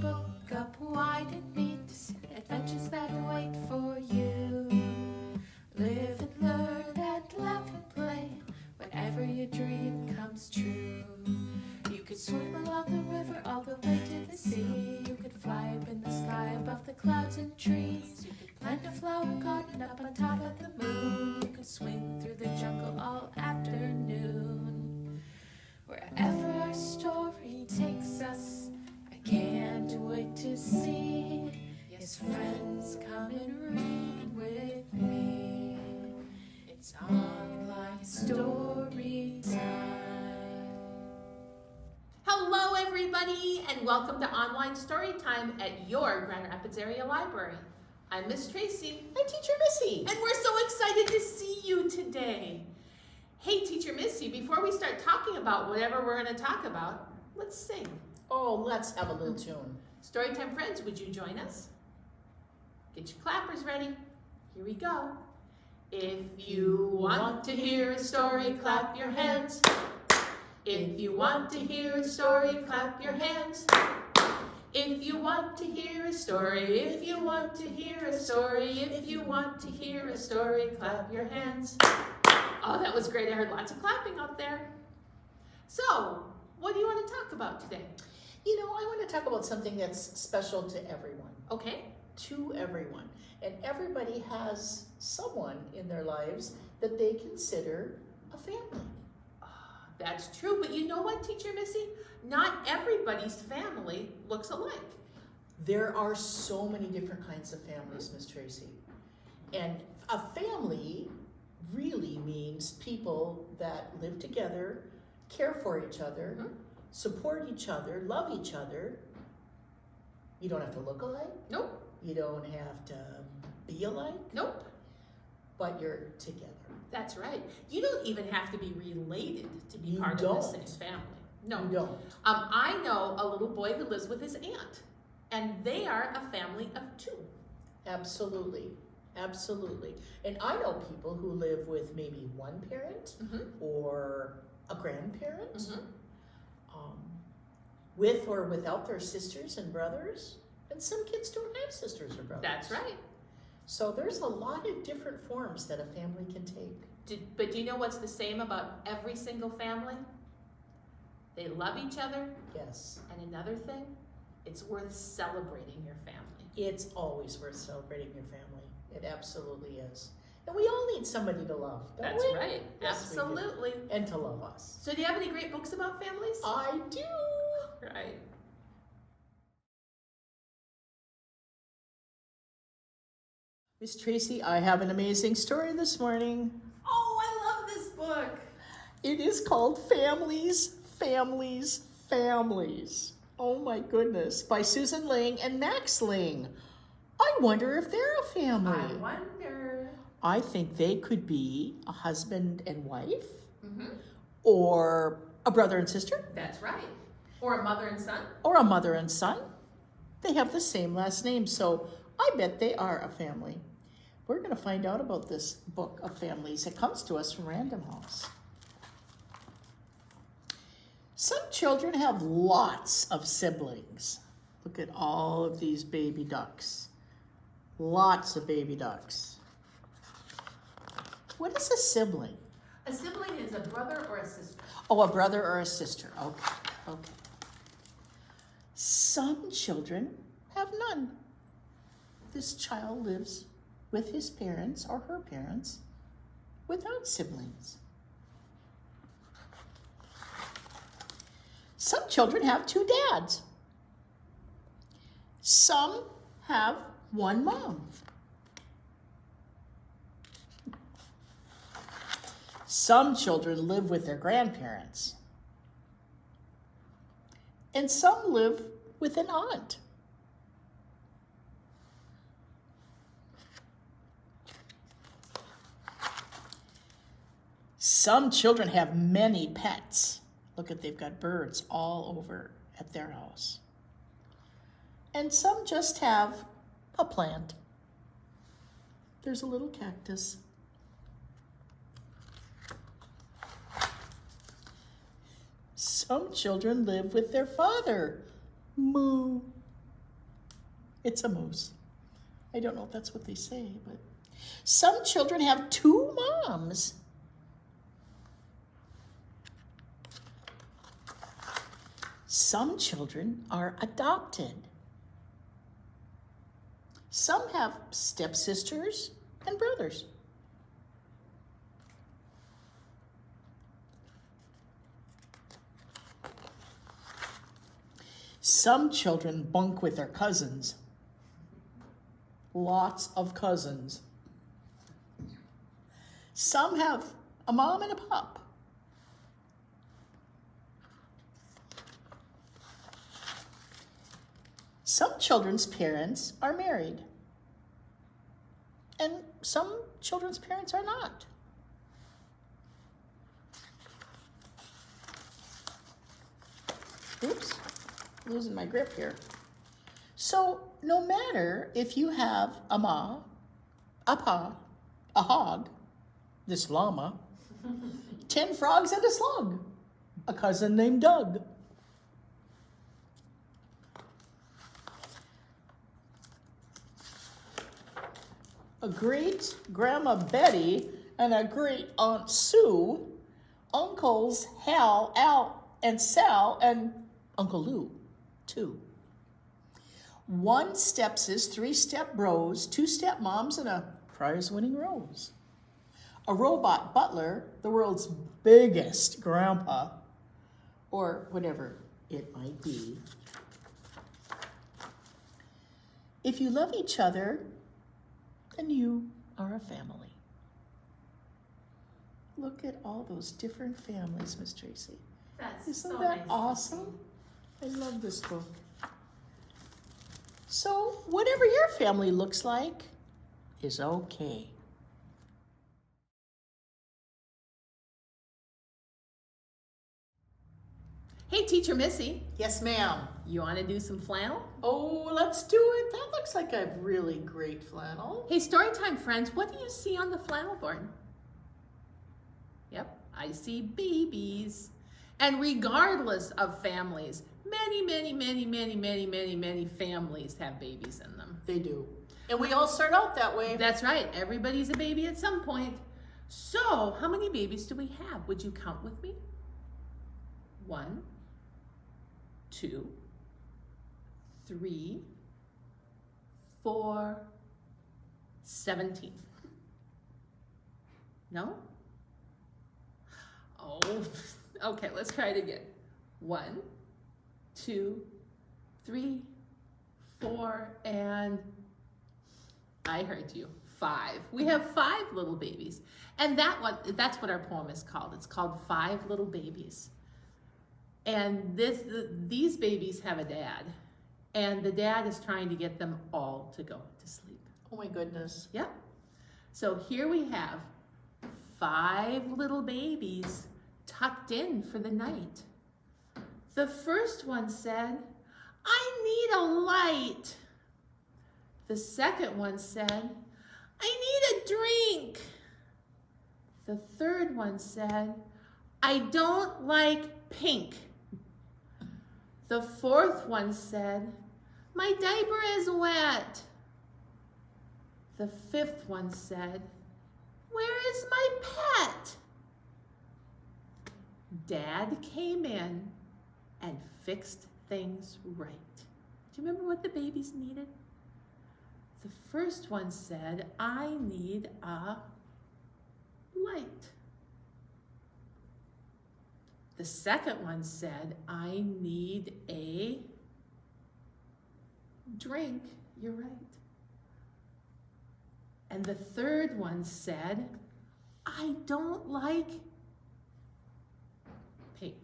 book up wide and meet adventures that wait for you. Live and learn and laugh and play whenever your dream comes true. You could swim along the river all the way to the sea. You could fly up in the sky above the clouds and trees. You could plant a flower garden up on top of the moon. You could swing through the jungle all afternoon. Wherever our story takes us, I can't wait to see. Yes, friends, come and read with me. It's Online Storytime. Hello everybody, and welcome to Online Storytime at your Grand Rapids Area Library. I'm Miss Tracy. I'm Teacher Missy. And we're so excited to see you today. Hey Teacher Missy, before we start talking about whatever we're going to talk about, let's sing. Oh, let's have a little tune. Storytime friends, would you join us? Get your clappers ready. Here we go. If you want to hear a story, clap your hands. If you want to hear a story, clap your hands. If you want to hear a story, if you want to hear a story, if you want to hear a story, clap your hands. Oh, that was great. I heard lots of clapping out there. So, what do you want to talk about today? You know, I want to talk about something that's special to everyone. Okay. To everyone. And everybody has someone in their lives that they consider a family. That's true, but you know what, Teacher Missy? Not everybody's family looks alike. There are so many different kinds of families, Miss Tracy. And a family really means people that live together, care for each other, support each other, love each other. You don't have to look alike. Nope. You don't have to be alike. Nope. But you're together. That's right. You don't even have to be related to be You part don't. of the same family. No. You don't. I know a little boy who lives with his aunt, and they are a family of two. Absolutely. Absolutely. And I know people who live with maybe one parent or a grandparent, with or without their sisters and brothers. And some kids don't have sisters or brothers. That's right. So there's a lot of different forms that a family can take. But do you know what's the same about every single family? They love each other. Yes. And another thing, it's worth celebrating your family. It's always worth celebrating your family. It absolutely is. And we all need somebody to love, don't That's we? right. Yes, we do. Absolutely. And to love us. So do you have any great books about families? I do. Right. Miss Tracy, I have an amazing story this morning. Oh, I love this book. It is called Families, Families, Families. Oh my goodness, by Susan Ling and Max Ling. I wonder if they're a family. I wonder. I think they could be a husband and wife, or a brother and sister, That's right. Or a mother and son. or a mother and son. They have the same last name, so I bet they are a family. We're going to find out about this book of families. It comes to us from Random House. Some children have lots of siblings. Look at all of these baby ducks. Lots of baby ducks. What is a sibling? A sibling is a brother or a sister. Oh, a brother or a sister. Okay. Some children have none. This child lives with his parents or her parents without siblings. Some children have two dads. Some have one mom. Some children live with their grandparents. And some live with an aunt. Some children have many pets. Look at, they've got birds all over at their house. And some just have a plant. There's a little cactus. Some children live with their father. Moo. It's a moose. I don't know if that's what they say, but some children have two moms. Some children are adopted. Some have stepsisters and brothers. Some children bunk with their cousins. Lots of cousins. Some have a mom and a pop. Some children's parents are married. And some children's parents are not. Oops, losing my grip here. So no matter if you have a ma, a pa, a hog, this llama, 10 frogs and a slug, a cousin named Doug. A great grandma Betty and a great aunt Sue, uncles Hal, Al, and Sal, and Uncle Lou, too. 1 stepsis, 3 step bros, 2 step moms, and a prize-winning rose. A robot butler, the world's biggest grandpa, or whatever it might be. If you love each other, then you are a family. Look at all those different families, Miss Tracy. Isn't that awesome? I love this book. So whatever your family looks like is okay. Hey, Teacher Missy, Yes, ma'am. you want to do some flannel? Oh, let's do it. That looks like a really great flannel. Hey, Storytime friends, what do you see on the flannel board? Yep, I see babies. And regardless of families, many families have babies in them. They do. And we all start out that way. That's right, everybody's a baby at some point. So, how many babies do we have? Would you count with me? 1, 2, 3, 4, 17. No? Oh, okay, let's try it again. 1, 2, 3, 4, and I heard you. 5. We have 5 little babies. And that's what our poem is called. It's called 5 Little Babies. And these babies have a dad. And the dad is trying to get them all to go to sleep. Oh my goodness. Yep. So here we have 5 little babies tucked in for the night. The first one said, "I need a light." The second one said, "I need a drink." The third one said, "I don't like pink." The fourth one said, "My diaper is wet." The fifth one said, "Where is my pet?" Dad came in and fixed things right. Do you remember what the babies needed? The first one said, "I need a light." The second one said, "I need a drink." You're right. And the third one said, "I don't like pink."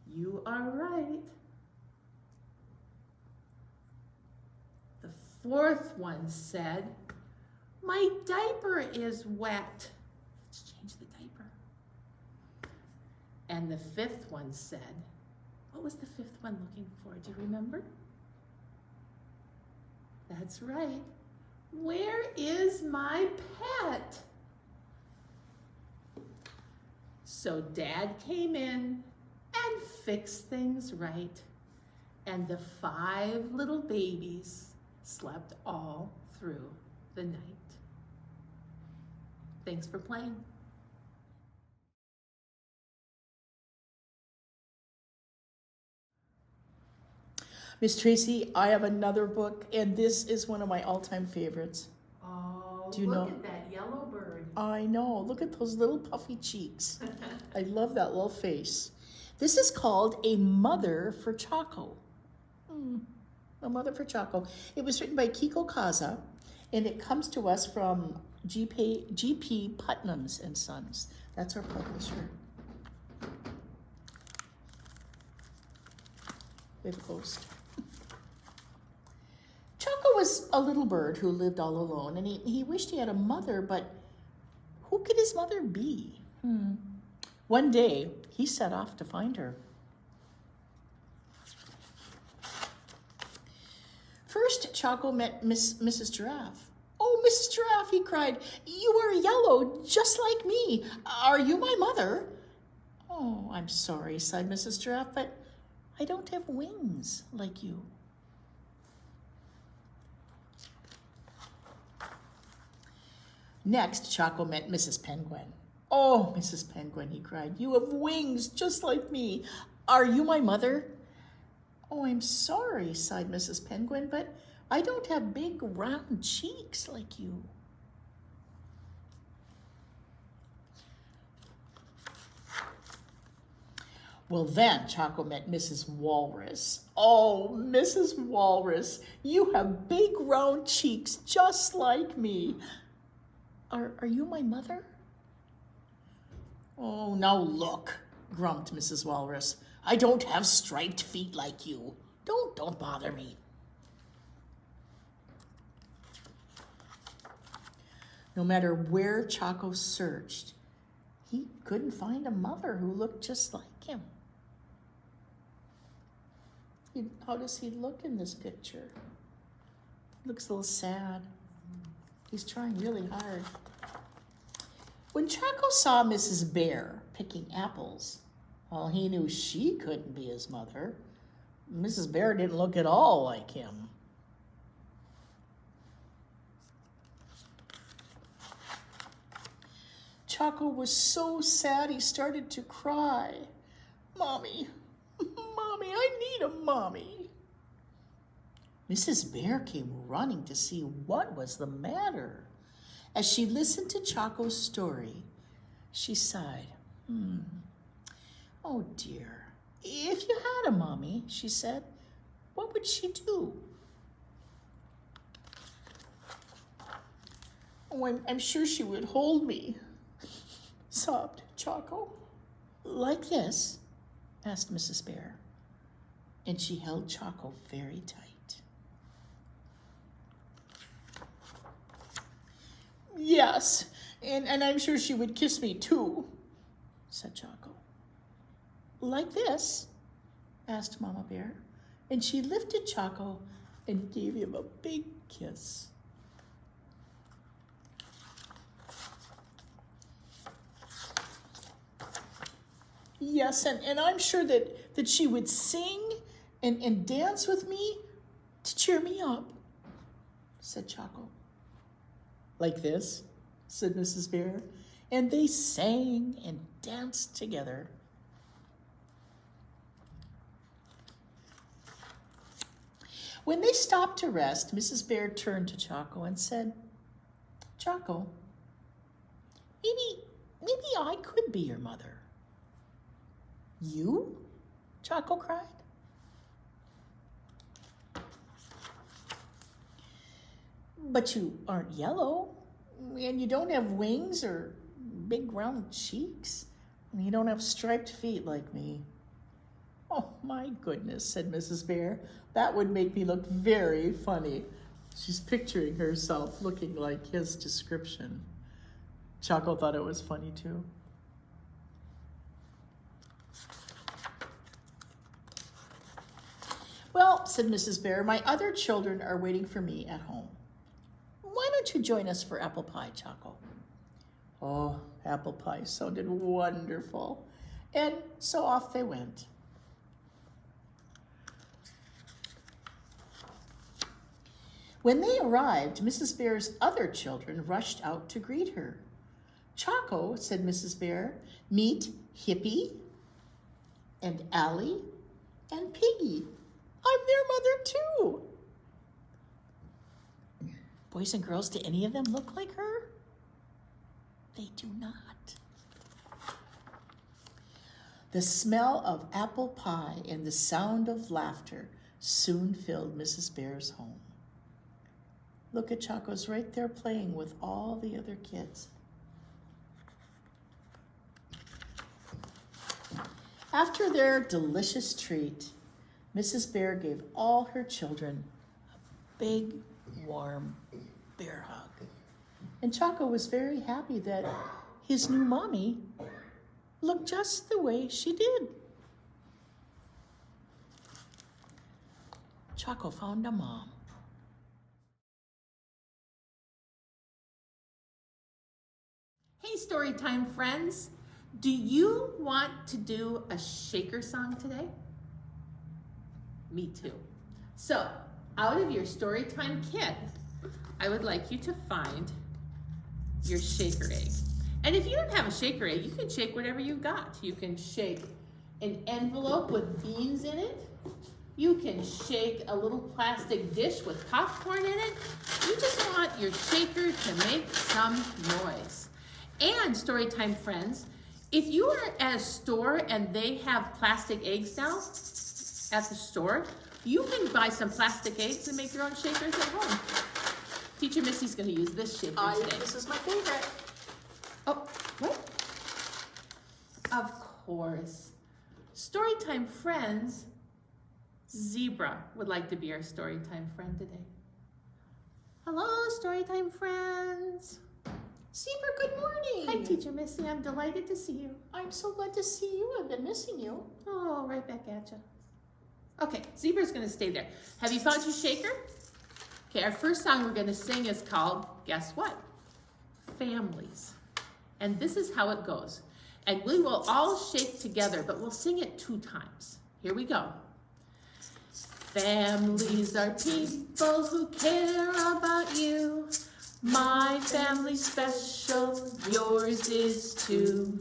You are right. The fourth one said, "My diaper is wet." Let's change the diaper. And the fifth one said, what was the fifth one looking for? Do you remember? That's right. "Where is my pet?" So Dad came in and fixed things right. And the 5 little babies slept all through the night. Thanks for playing. Miss Tracy, I have another book, and this is one of my all-time favorites. Oh, Do you look know? at that yellow bird. I know. Look at those little puffy cheeks. I love that little face. This is called A Mother for Choco. A Mother for Choco. It was written by Kiko Kaza, and it comes to us from GP Putnam's and Sons. That's our publisher. They've closed. Choco was a little bird who lived all alone, and he wished he had a mother, but who could his mother be? One day, he set off to find her. First, Choco met Mrs. Giraffe. "Oh, Mrs. Giraffe," he cried, "you are yellow, just like me. Are you my mother?" "Oh, I'm sorry," sighed Mrs. Giraffe, "but I don't have wings like you." Next, Choco met Mrs. Penguin. "Oh, Mrs. Penguin," he cried, "you have wings just like me. Are you my mother?" "Oh, I'm sorry," sighed Mrs. Penguin, "but I don't have big round cheeks like you." Well, then Choco met Mrs. Walrus. "Oh, Mrs. Walrus, you have big round cheeks just like me. Are you my mother?" "Oh, now look," grumped Mrs. Walrus. "I don't have striped feet like you. Don't bother me." No matter where Choco searched, he couldn't find a mother who looked just like him. How does he look in this picture? He looks a little sad. He's trying really hard. When Choco saw Mrs. Bear picking apples, well, he knew she couldn't be his mother. Mrs. Bear didn't look at all like him. Choco was so sad he started to cry. "Mommy, Mommy, I need a mommy." Mrs. Bear came running to see what was the matter. As she listened to Choco's story, she sighed. "Oh dear, if you had a mommy," she said, "what would she do?" "Oh, I'm sure she would hold me," sobbed Choco. "Like this?" asked Mrs. Bear, and she held Choco very tight. "Yes, and I'm sure she would kiss me too," said Choco. "Like this?" asked Mama Bear, and she lifted Choco and gave him a big kiss. "Yes, and I'm sure that she would sing and dance with me to cheer me up," said Choco. "Like this?" said Mrs. Bear, and they sang and danced together. When they stopped to rest, Mrs. Bear turned to Choco and said, "Choco, maybe I could be your mother." "You?" Choco cried. "But you aren't yellow, and you don't have wings or big round cheeks, and you don't have striped feet like me." "Oh my goodness," said Mrs. Bear. "That would make me look very funny." She's picturing herself looking like his description. Choco thought it was funny too. "Well," said Mrs. Bear, "my other children are waiting for me at home. Why don't you join us for apple pie, Choco?" Oh, apple pie sounded wonderful. And so off they went. When they arrived, Mrs. Bear's other children rushed out to greet her. "Choco," said Mrs. Bear, "meet Hippie and Allie and Piggy. I'm their mother too." Boys and girls, do any of them look like her? They do not. The smell of apple pie and the sound of laughter soon filled Mrs. Bear's home. Look at Choco's right there playing with all the other kids. After their delicious treat, Mrs. Bear gave all her children a big, warm bear hug. And Choco was very happy that his new mommy looked just the way she did. Choco found a mom. Hey, Storytime friends. Do you want to do a shaker song today? Me too. So, out of your Storytime kit, I would like you to find your shaker egg. And if you don't have a shaker egg, you can shake whatever you got. You can shake an envelope with beans in it. You can shake a little plastic dish with popcorn in it. You just want your shaker to make some noise. And Storytime friends, if you are at a store and they have plastic eggs now at the store, you can buy some plastic eggs and make your own shakers at home. Teacher Missy's going to use this shaker today. This is my favorite. Oh, what? Of course. Storytime friends, Zebra would like to be our Storytime friend today. Hello, Storytime friends. Zebra, good morning. Hi, Teacher Missy. I'm delighted to see you. I'm so glad to see you. I've been missing you. Oh, right back at you. Okay, Zebra's going to stay there. Have you found your shaker? Okay, our first song we're going to sing is called, guess what? Families. And this is how it goes. And we will all shake together, but we'll sing it 2 times. Here we go. Families are people who care about you. My family's special, yours is too.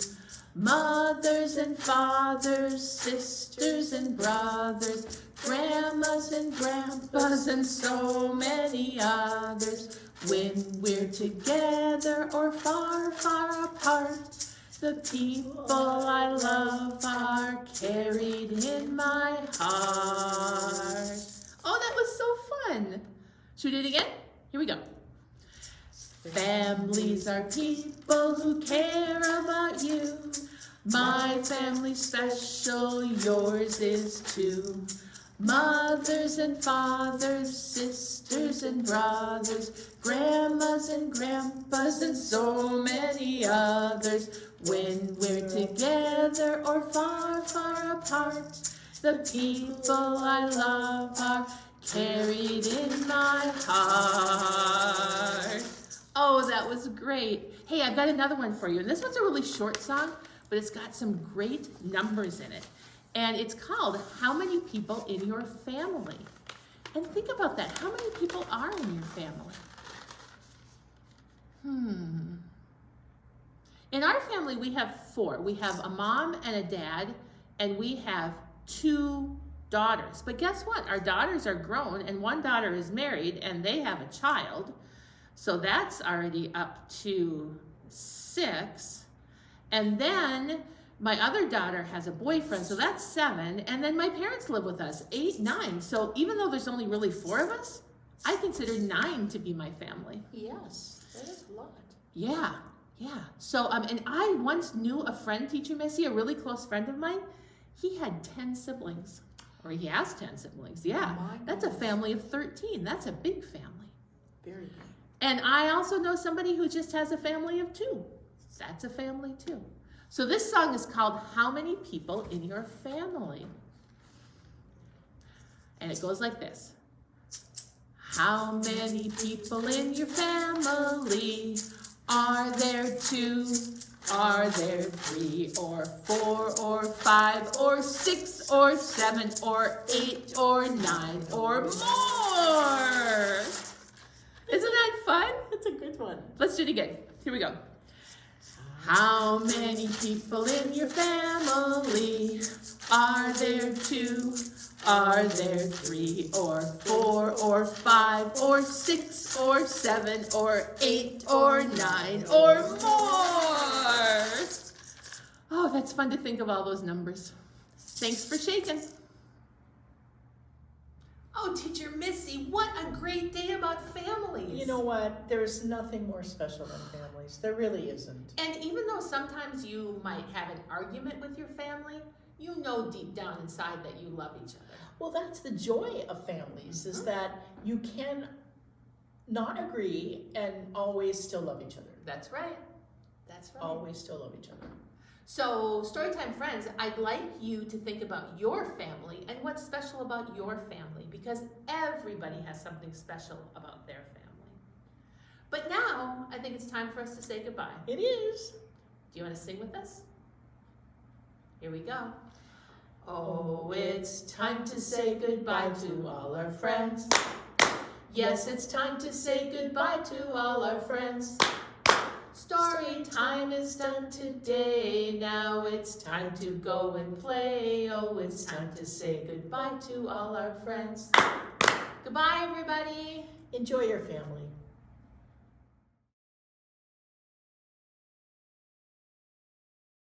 Mothers and fathers, sisters and brothers, grandmas and grandpas, and so many others. When we're together or far, far apart, the people I love are carried in my heart. Oh, that was so fun. Should we do it again? Here we go. Families are people who care about you. My family's special, yours is too. Mothers and fathers, sisters and brothers, grandmas and grandpas, and so many others. When we're together or far, far apart, the people I love are carried in my heart. Oh, that was great. Hey, I've got another one for you. And this one's a really short song, but it's got some great numbers in it. And it's called How Many People in Your Family? And think about that. How many people are in your family? In our family, we have 4. We have a mom and a dad, and we have 2 daughters. But guess what? Our daughters are grown, and one daughter is married, and they have a child. So that's already up to 6. And then my other daughter has a boyfriend, so that's 7. And then my parents live with us, 8, 9. So even though there's only really 4 of us, I consider 9 to be my family. Yes, that is a lot. Yeah. So, and I once knew a friend, Teacher Missy, a really close friend of mine. He had 10 siblings, or he has 10 siblings. Yeah, that's a family of 13. That's a big family. Very big. And I also know somebody who just has a family of 2. That's a family too. So this song is called How Many People in Your Family? And it goes like this. How many people in your family? Are there 2? Are there 3 or 4 or 5 or 6 or 7 or 8 or 9 or more? Isn't that fun? That's a good one. Let's do it again. Here we go. How many people in your family? Are there 2? Are there 3 or 4 or 5 or 6 or 7 or 8 or 9 or more? Oh, that's fun to think of all those numbers. Thanks for shaking. Oh, Teacher Missy, what a great day about families. You know what? There's nothing more special than families. There really isn't. And even though sometimes you might have an argument with your family, you know deep down inside that you love each other. Well, that's the joy of families, is that you can not agree and always still love each other. That's right. That's right. Always still love each other. So, Storytime friends, I'd like you to think about your family and what's special about your family, because everybody has something special about their family. But now, I think it's time for us to say goodbye. It is. Do you want to sing with us? Here we go. Oh, it's time to say goodbye to all our friends. Yes, it's time to say goodbye to all our friends. Story time is done today. Now it's time to go and play. Oh, it's time to say goodbye to all our friends. Goodbye, everybody. Enjoy your family.